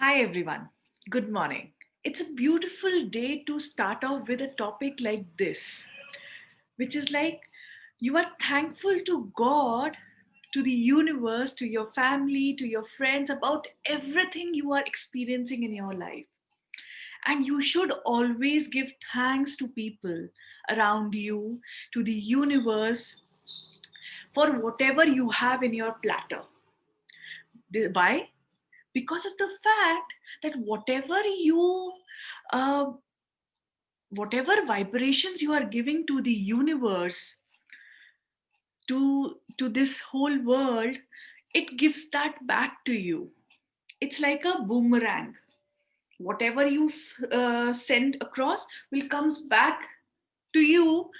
Hi everyone, good morning. It's a beautiful day to start off with a topic like this, which is like you are thankful to God, to the universe, to your family, to your friends about everything you are experiencing in your life. And you should always give thanks to people around you, to the universe, for whatever you have in your platter. Why? Because of the fact that uh, whatever vibrations you are giving to the universe, to this whole world, it gives that back to you. It's like a boomerang. Whatever you send across will comes back to you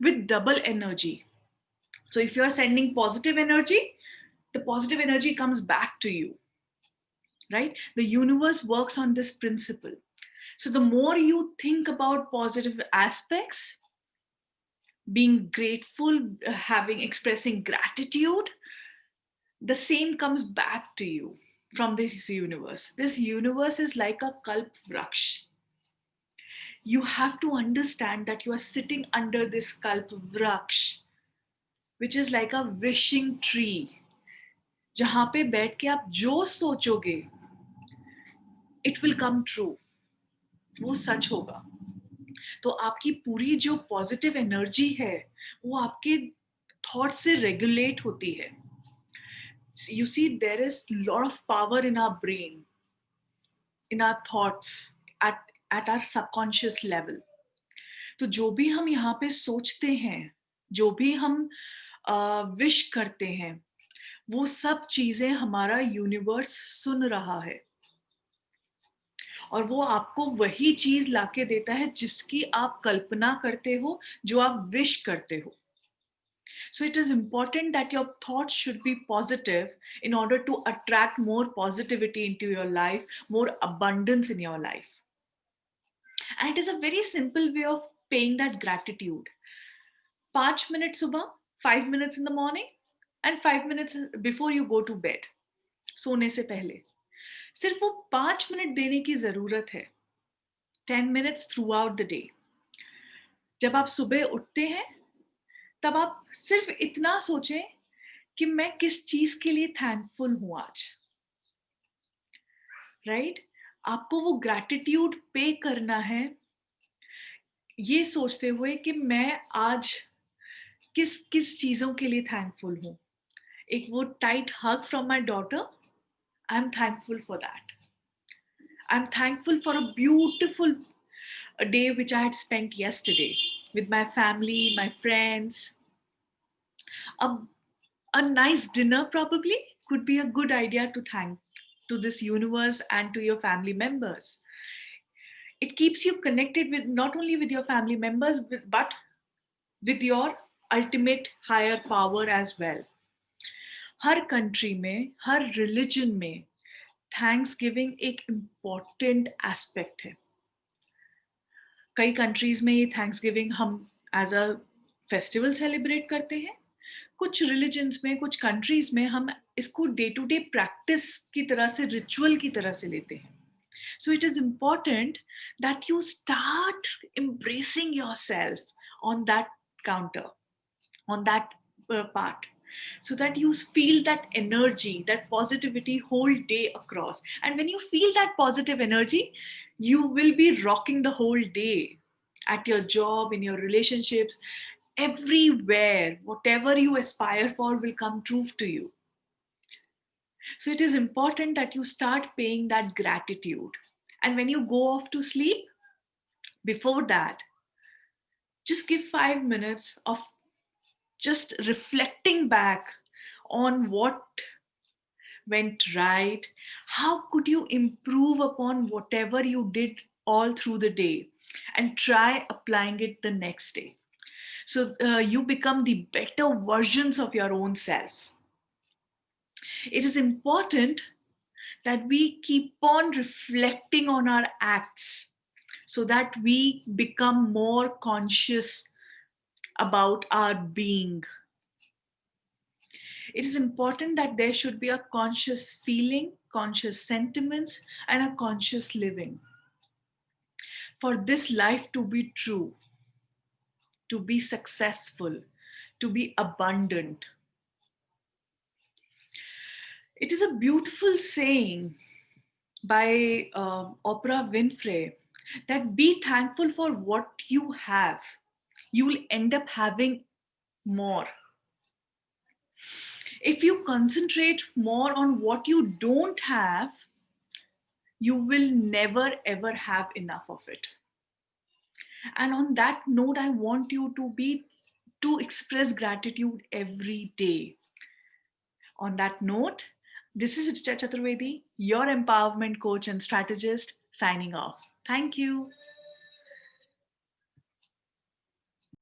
with double energy. So if you are sending positive energy, the positive energy comes back to you, right? The universe works on this principle. So the more you think about positive aspects, being grateful, having expressing gratitude, the same comes back to you from this universe. This universe is like a kalp vraksh. You have to understand that you are sitting under this kalp vraksh, which is like a wishing tree. जहां पे बैठ के आप जो सोचोगे, it will come true. वो सच होगा. तो आपकी पूरी जो पॉजिटिव एनर्जी है, वो आपके थॉट से रेगुलेट होती है. You see, there is a lot of power in our brain, in our thoughts, at our subconscious level. तो जो भी हम यहाँ पे सोचते हैं, जो भी हम विश करते हैं, वो सब चीजें हमारा यूनिवर्स सुन रहा है और वो आपको वही चीज लाके देता है जिसकी आप कल्पना करते हो, जो आप विश करते हो. So it is important that your thoughts should be positive in order to attract more positivity into your life, more abundance in your life. And it is a very simple way of paying that gratitude. 5 minutes सुबह, 5 minutes in the morning, and 5 minutes before you go to bed. सोने से पहले सिर्फ वो 5 minute देने की जरूरत है. 10 minutes throughout the day. जब आप सुबह उठते हैं, तब आप सिर्फ इतना सोचें कि मैं किस चीज के लिए थैंकफुल हूं आज. राइट? आपको वो ग्रैटिट्यूड पे करना है, ये सोचते हुए कि मैं आज किस किस चीजों के लिए थैंकफुल हूँ. एक वो tight hug from my daughter, I am thankful for that. I am thankful for a beautiful day which I had spent yesterday with my family, my friends. A, a nice dinner probably could be a good idea to thank to this universe and to your family members. It keeps you connected with not only with your family members but with your ultimate higher power as well. Her country में, हर religion में thanks giving एक important aspect है. कई countries में ये thanks giving हम as a festival celebrate करते हैं. कुछ रिलीजन्स में, कुछ कंट्रीज में हम इसको डे टू डे प्रैक्टिस की तरह से, रिचुअल की तरह से लेते हैं. So it is important that you start embracing yourself on that counter, on that part, so that you feel that energy, that positivity whole day across. And when you feel that positive energy, you will be rocking the whole day at your job, in your relationships, everywhere. Whatever you aspire for will come true to you. So it is important that you start paying that gratitude. And when you go off to sleep, before that, just give 5 minutes of just reflecting back on what went right. How could you improve upon whatever you did all through the day, and try applying it the next day. So you become the better versions of your own self. It is important that we keep on reflecting on our acts so that we become more conscious about our being. It is important that there should be a conscious feeling, conscious sentiments, and a conscious living. For this life to be true, to be successful, to be abundant. It is a beautiful saying by Oprah Winfrey that be thankful for what you have. You will end up having more. If you concentrate more on what you don't have, you will never ever have enough of it. And on that note, I want you to express gratitude every day. On that note, this is Richa Chaturvedi, your empowerment coach and strategist, signing off. Thank you.